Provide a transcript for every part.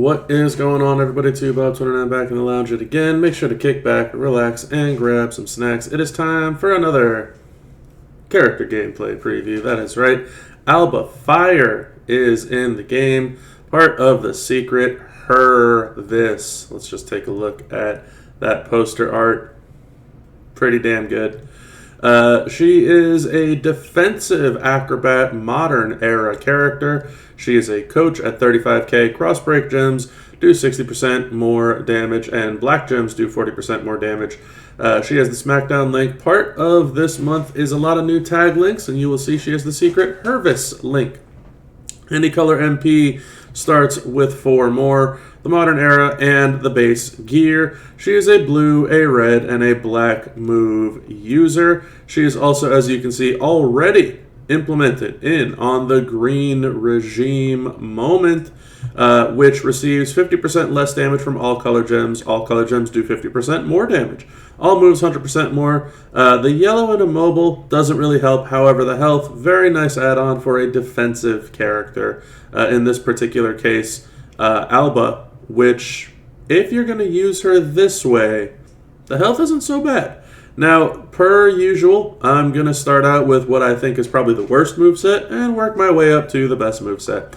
What is going on, everybody? Bob29 back in the lounge yet again. Make sure to kick back, relax, and grab some snacks. It is time for another character gameplay preview. That is right. Alba Fyre is in the game. Part of the secret Hervice. Let's just take a look at that poster art. Pretty damn good. She is a defensive acrobat modern era character. She is a coach at 35k. Cross break gems do 60% more damage, and black gems do 40% more damage. She has the SmackDown link. Part of this month is a lot of new tag links, and you will see she has the secret Hervice link. Any color MP starts with 4 more. The modern era and the base gear. She is a blue, a red, and a black move user. She is also, as you can see, already implemented in on the green regime moment, which receives 50% less damage from all color gems. All color gems do 50% more damage. All moves 100% more. The yellow and immobile doesn't really help. However, the health, very nice add-on for a defensive character. In this particular case, Alba, which, if you're going to use her this way, the health isn't so bad. Now, per usual, I'm going to start out with what I think is probably the worst moveset and work my way up to the best moveset.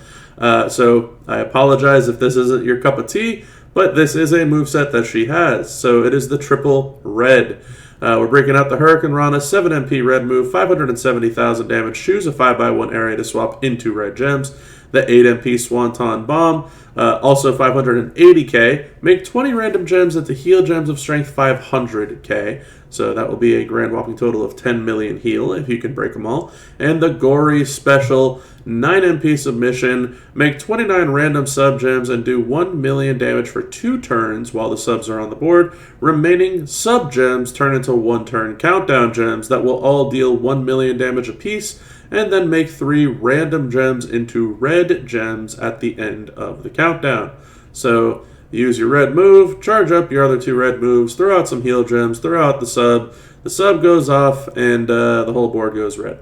So I apologize if this isn't your cup of tea, but this is a moveset that she has. So it is the triple red. We're breaking out the Hurricane Rana 7 MP red move, 570,000 damage, choose a 5x1 area to swap into red gems. The 8 MP Swanton Bomb, also 580k. Make 20 random gems into heal gems of strength 500k. So that will be a grand whopping total of 10 million heal if you can break them all. And the Gory Special 9 MP Submission. Make 29 random sub gems and do 1 million damage for 2 turns while the subs are on the board. Remaining sub gems turn into 1-turn countdown gems that will all deal 1 million damage apiece, and then make 3 random gems into red gems at the end of the countdown. So use your red move, charge up your other 2 red moves, throw out some heal gems, throw out the sub goes off, and the whole board goes red.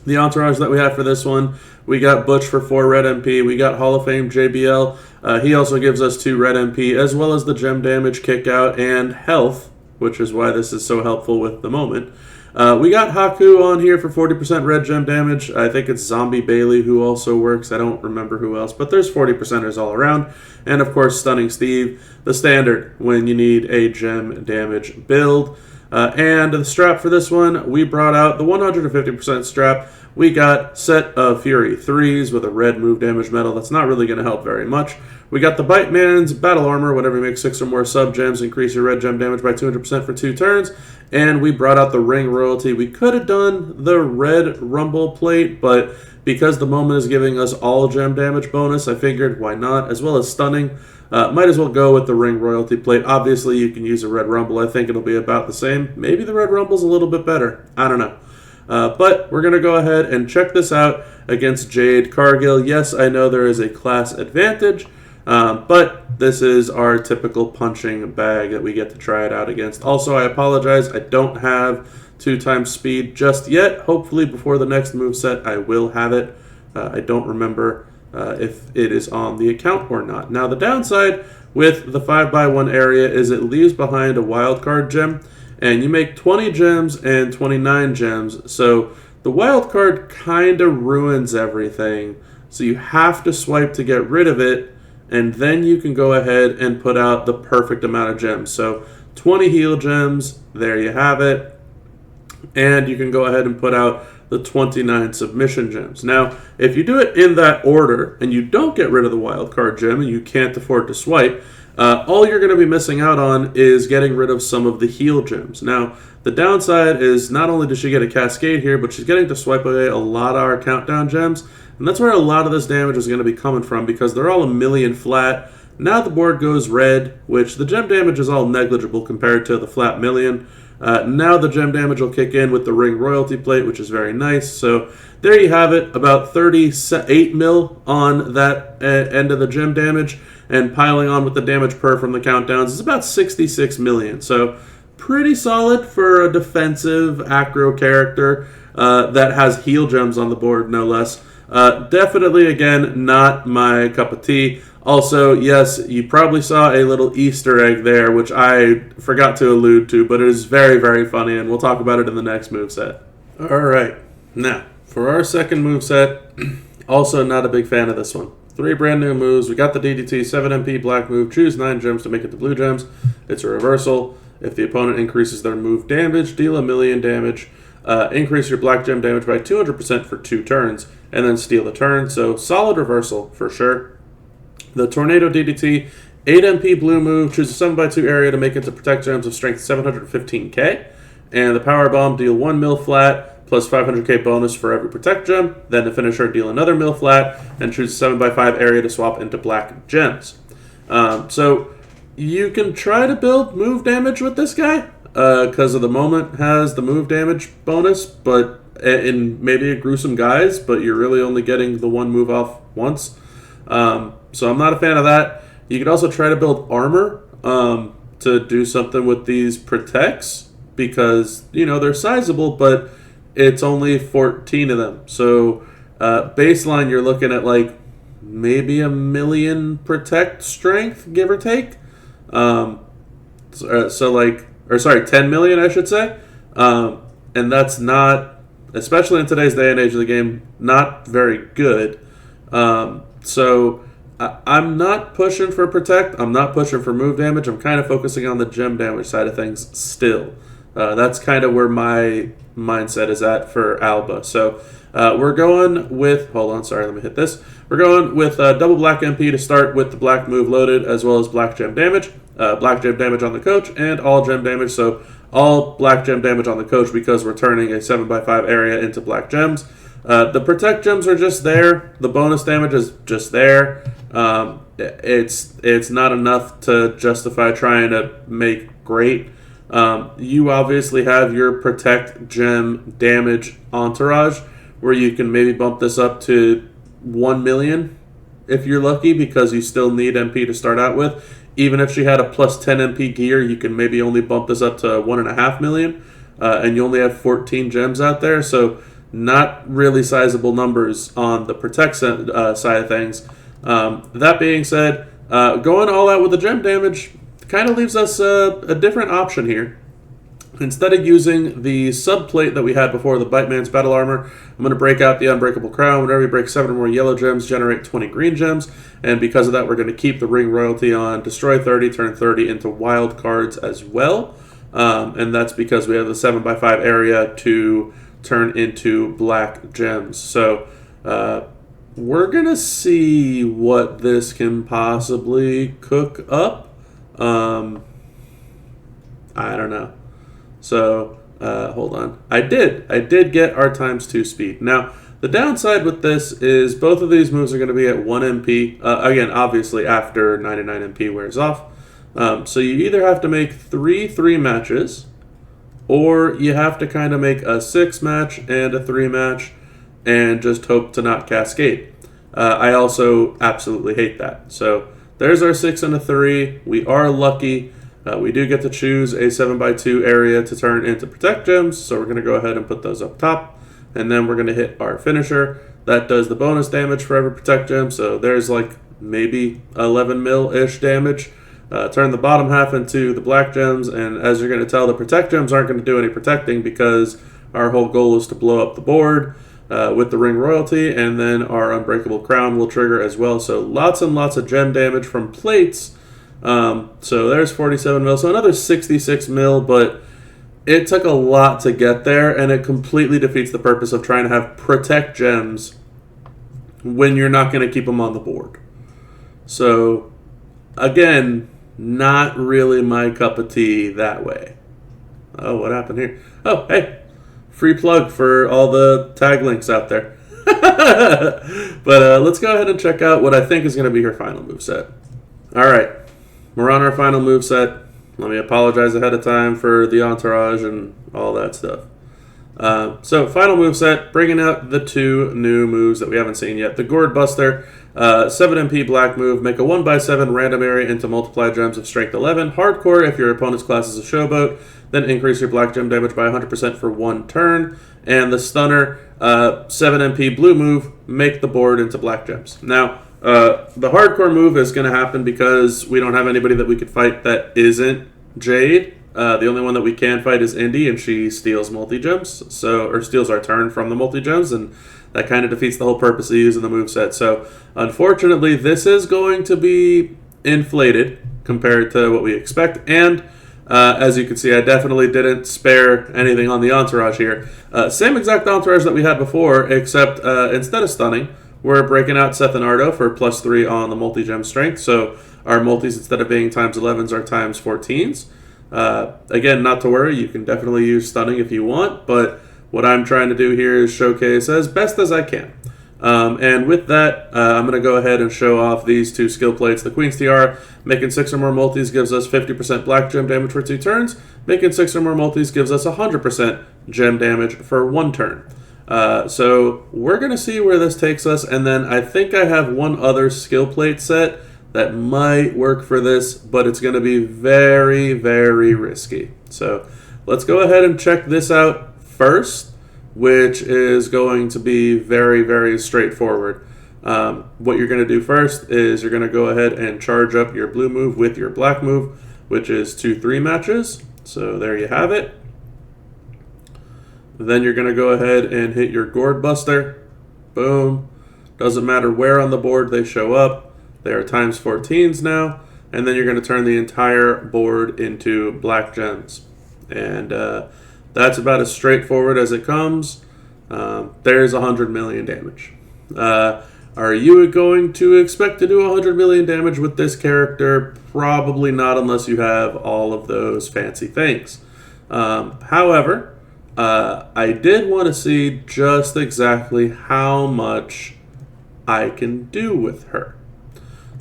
The entourage that we have for this one, we got Butch for 4 red MP, we got Hall of Fame JBL, he also gives us 2 red MP, as well as the gem damage, kick out, and health, which is why this is so helpful with the moment. We got Haku on here for 40% red gem damage. I think it's Zombie Bailey who also works. I don't remember who else, but there's 40%ers all around. And of course, Stunning Steve, the standard when you need a gem damage build. And the strap for this one, we brought out the 150% strap. We got Set of Fury 3s with a red move damage medal. That's not really going to help very much. We got the Bite Man's Battle Armor. Whenever you make 6 or more sub gems, increase your red gem damage by 200% for 2 turns. And we brought out the Ring Royalty. We could have done the Red Rumble plate, but because the moment is giving us all gem damage bonus, I figured why not, as well as stunning. Might as well go with the Ring Royalty plate. Obviously, you can use a Red Rumble. I think it'll be about the same. Maybe the Red Rumble's a little bit better. I don't know. But we're going to go ahead and check this out against Jade Cargill. Yes, I know there is a class advantage, but this is our typical punching bag that we get to try it out against. Also, I apologize. I don't have 2x speed just yet. Hopefully, before the next moveset, I will have it. I don't remember if it is on the account or not. Now, the downside with the 5x1 area is it leaves behind a wildcard gem, and you make 20 gems and 29 gems. So the wildcard kind of ruins everything. So you have to swipe to get rid of it, and then you can go ahead and put out the perfect amount of gems. So 20 heal gems, there you have it. And you can go ahead and put out the 29 submission gems. Now, if you do it in that order and you don't get rid of the wildcard gem and you can't afford to swipe, all you're going to be missing out on is getting rid of some of the heal gems. Now, the downside is not only does she get a cascade here, but she's getting to swipe away a lot of our countdown gems. And that's where a lot of this damage is going to be coming from because they're all 1,000,000 flat. Now the board goes red, which the gem damage is all negligible compared to the flat million. Now the gem damage will kick in with the Ring Royalty plate, which is very nice. So there you have it, about 38 mil on that end of the gem damage, and piling on with the damage per from the countdowns is about 66 million. So pretty solid for a defensive acro character that has heal gems on the board, no less. Definitely, again, not my cup of tea. Also, yes, you probably saw a little Easter egg there, which I forgot to allude to, but it is very, very funny, and we'll talk about it in the next moveset. All right. Now, for our second moveset, also not a big fan of this one. 3 brand new moves. We got the DDT 7 MP black move. Choose 9 gems to make it to blue gems. It's a reversal. If the opponent increases their move damage, deal 1,000,000 damage. Increase your black gem damage by 200% for 2 turns, and then steal the turn. So solid reversal for sure. The Tornado DDT 8 MP blue move. Choose a 7x2 area to make it to protect gems of strength 715k. And the Power Bomb, deal 1 mil flat plus 500k bonus for every protect gem. Then to finish her, deal another mil flat and choose a 7x5 area to swap into black gems. So you can try to build move damage with this guy because of the moment has the move damage bonus, but in maybe a gruesome guise, but you're really only getting the 1 move off once. So I'm not a fan of that. You could also try to build armor to do something with these protects because, you know, they're sizable, but it's only 14 of them. So baseline, you're looking at like maybe 1,000,000 protect strength, give or take. 10 million, I should say. And that's not, especially in today's day and age of the game, not very good. So I'm not pushing for protect. I'm not pushing for move damage. I'm kind of focusing on the gem damage side of things still. That's kind of where my mindset is at for Alba. So we're going with, let me hit this. We're going with double black MP to start with the black move loaded, as well as black gem damage on the coach, and all gem damage. So all black gem damage on the coach because we're turning a 7x5 area into black gems. The protect gems are just there. The bonus damage is just there. It's not enough to justify trying to make great. You obviously have your protect gem damage entourage where you can maybe bump this up to 1,000,000 if you're lucky because you still need MP to start out with. Even if she had a plus 10 MP gear, you can maybe only bump this up to 1.5 million, and you only have 14 gems out there, so not really sizable numbers on the protect side of things. That being said, going all out with the gem damage kind of leaves us a different option here. Instead of using the subplate that we had before, the Bite Man's Battle Armor, I'm going to break out the Unbreakable Crown. Whenever you break 7 or more yellow gems, generate 20 green gems. And because of that, we're going to keep the Ring Royalty on. Destroy 30, turn 30 into wild cards as well. And that's because we have the 7x5 area to turn into black gems. So we're going to see what this can possibly cook up. I don't know. So, hold on. I did get our ×2 speed. Now, the downside with this is both of these moves are going to be at 1 MP. Again, obviously, after 99 MP wears off. So you either have to make 3 matches, or you have to kind of make a 6 match and a 3 match, and just hope to not cascade. I also absolutely hate that. So, there's our 6 and a 3. We are lucky. We do get to choose a 7x2 area to turn into protect gems, so we're going to go ahead and put those up top, and then we're going to hit our finisher. That does the bonus damage for every protect gem, so there's like maybe 11 mil-ish damage. Turn the bottom half into the black gems, and as you're going to tell, the protect gems aren't going to do any protecting because our whole goal is to blow up the board with the Ring Royalty, and then our Unbreakable Crown will trigger as well. So lots and lots of gem damage from plates. So there's 47 mil, so another 66 mil, but it took a lot to get there, and it completely defeats the purpose of trying to have protect gems when you're not going to keep them on the board. So, again, not really my cup of tea that way. Oh, what happened here? Oh, hey, free plug for all the tag links out there. But let's go ahead and check out what I think is going to be her final moveset. All right. We're on our final moveset. Let me apologize ahead of time for the entourage and all that stuff. So final moveset, bringing out the 2 new moves that we haven't seen yet. The Gourd Buster, 7 MP black move, make a 1x7 random area into multiply gems of strength 11. Hardcore if your opponent's class is a showboat, then increase your black gem damage by 100% for 1 turn. And the Stunner, 7 MP blue move, make the board into black gems. Now, the hardcore move is going to happen because we don't have anybody that we could fight that isn't Jade. The only one that we can fight is Indy, and she steals multi-gems, or steals our turn from the multi-gems, and that kind of defeats the whole purpose of using the moveset. So, unfortunately, this is going to be inflated compared to what we expect, and as you can see, I definitely didn't spare anything on the entourage here. Same exact entourage that we had before, except instead of stunning, we're breaking out Seth and Ardo for +3 on the multi-gem strength, so our multis, instead of being ×11s, are ×14s. Again, not to worry, you can definitely use stunning if you want, but what I'm trying to do here is showcase as best as I can. And with that, I'm going to go ahead and show off these 2 skill plates. The Queen's Tiara, making 6 or more multis gives us 50% black gem damage for 2 turns. Making 6 or more multis gives us 100% gem damage for 1 turn. So we're going to see where this takes us, and then I think I have one other skill plate set that might work for this, but it's going to be very, very risky. So let's go ahead and check this out first, which is going to be very, very straightforward. What you're going to do first is you're going to go ahead and charge up your blue move with your black move, which is 2-3 matches. So there you have it. Then you're going to go ahead and hit your Gourd Buster. Boom. Doesn't matter where on the board they show up. They are ×14s now, and then you're going to turn the entire board into black gems. And that's about as straightforward as it comes. There's 100 million damage. Are you going to expect to do 100 million damage with this character? Probably not, unless you have all of those fancy things. However, I did want to see just exactly how much I can do with her.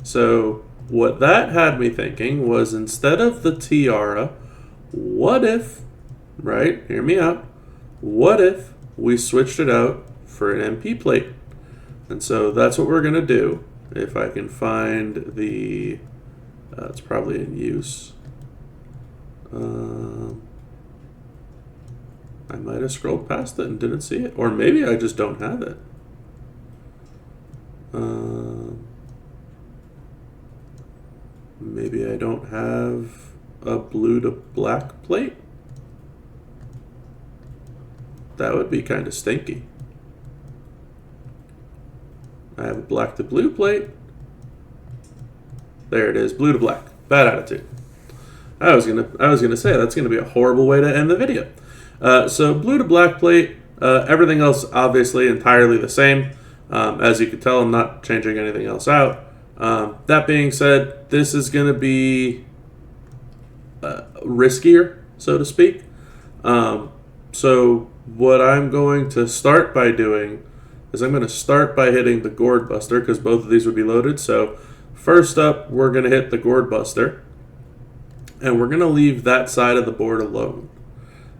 So what that had me thinking was, instead of the tiara, what if, right, hear me out, what if we switched it out for an MP plate? And so that's what we're going to do. If I can find the, it's probably in use. I might have scrolled past it and didn't see it. Or maybe I just don't have it. Maybe I don't have a blue to black plate. That would be kind of stinky. I have a black to blue plate. There it is, blue to black. Bad attitude. I was gonna say that's gonna be a horrible way to end the video. So blue to black plate. Everything else obviously entirely the same. As you can tell, I'm not changing anything else out. That being said, this is going to be riskier, so to speak. So what I'm going to start by doing is I'm going to start by hitting the Gourd Buster, because both of these would be loaded. So first up, we're going to hit the Gourd Buster, and we're going to leave that side of the board alone.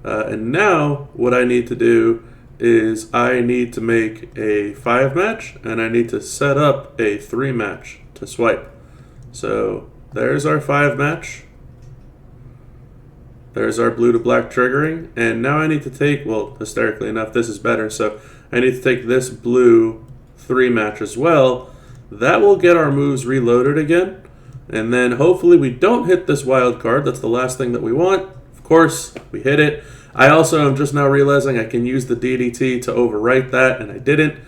And now what I need to do is I need to make a 5-match, and I need to set up a 3-match to swipe. So there's our 5-match. There's our blue to black triggering, and now I need to take, well, hysterically enough, this is better, so I need to take this blue 3-match as well. That will get our moves reloaded again, and then hopefully we don't hit this wild card. That's the last thing that we want. Of course, we hit it. I also am just now realizing I can use the DDT to overwrite that, and I didn't.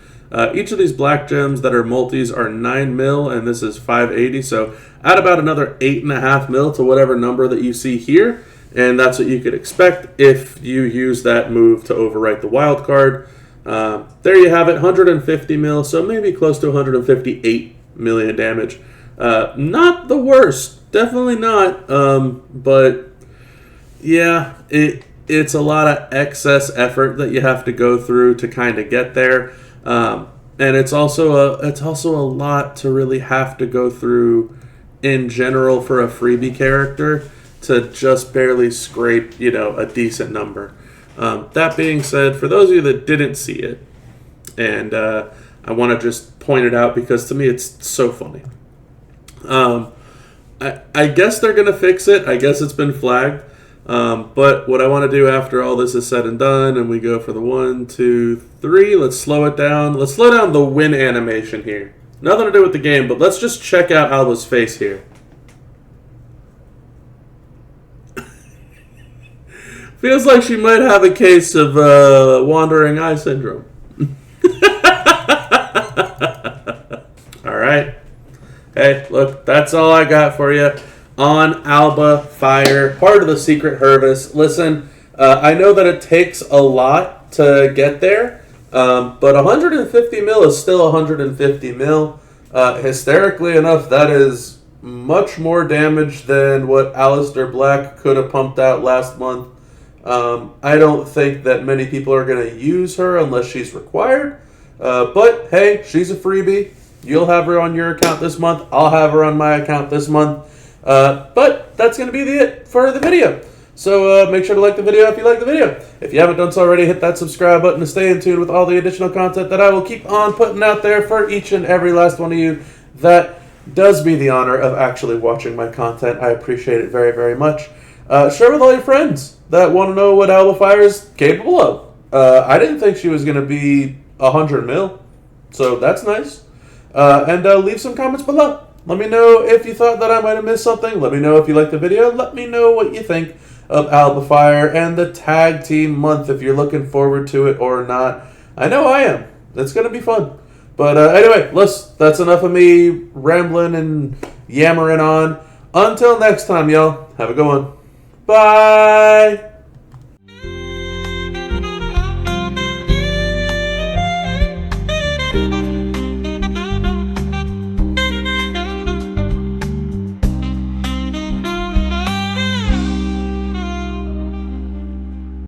Each of these black gems that are multis are 9 mil, and this is 580, so add about another 8.5 mil to whatever number that you see here, and that's what you could expect if you use that move to overwrite the wild card. There you have it, 150 mil, so maybe close to 158 million damage. Not the worst, definitely not, but yeah, it's a lot of excess effort that you have to go through to kind of get there. And it's also a lot to really have to go through in general for a freebie character to just barely scrape, a decent number. That being said, for those of you that didn't see it, and I want to just point it out because to me it's so funny. I guess they're going to fix it. I guess it's been flagged. But what I want to do after all this is said and done, and we go for the 1, 2, 3, let's slow it down. Let's slow down the win animation here. Nothing to do with the game, but let's just check out Alba's face here. Feels like she might have a case of wandering eye syndrome. Alright. Hey, look, that's all I got for you on Alba Fyre, part of the secret Hervice. Listen, I know that it takes a lot to get there, but 150 mil is still 150 mil. Hysterically enough, that is much more damage than what Aleister Black could have pumped out last month. I don't think that many people are going to use her unless she's required. But, hey, she's a freebie. You'll have her on your account this month. I'll have her on my account this month. But that's going to be it for the video. So make sure to like the video if you like the video. If you haven't done so already, hit that subscribe button to stay in tune with all the additional content that I will keep on putting out there for each and every last one of you that does me the honor of actually watching my content. I appreciate it very, very much. Share with all your friends that want to know what Alba Fyre is capable of. I didn't think she was going to be 100 mil, so that's nice. And leave some comments below. Let me know if you thought that I might have missed something. Let me know if you liked the video. Let me know what you think of Alba Fyre and the tag team month, if you're looking forward to it or not. I know I am. It's going to be fun. But anyway, that's enough of me rambling and yammering on. Until next time, y'all. Have a good one. Bye.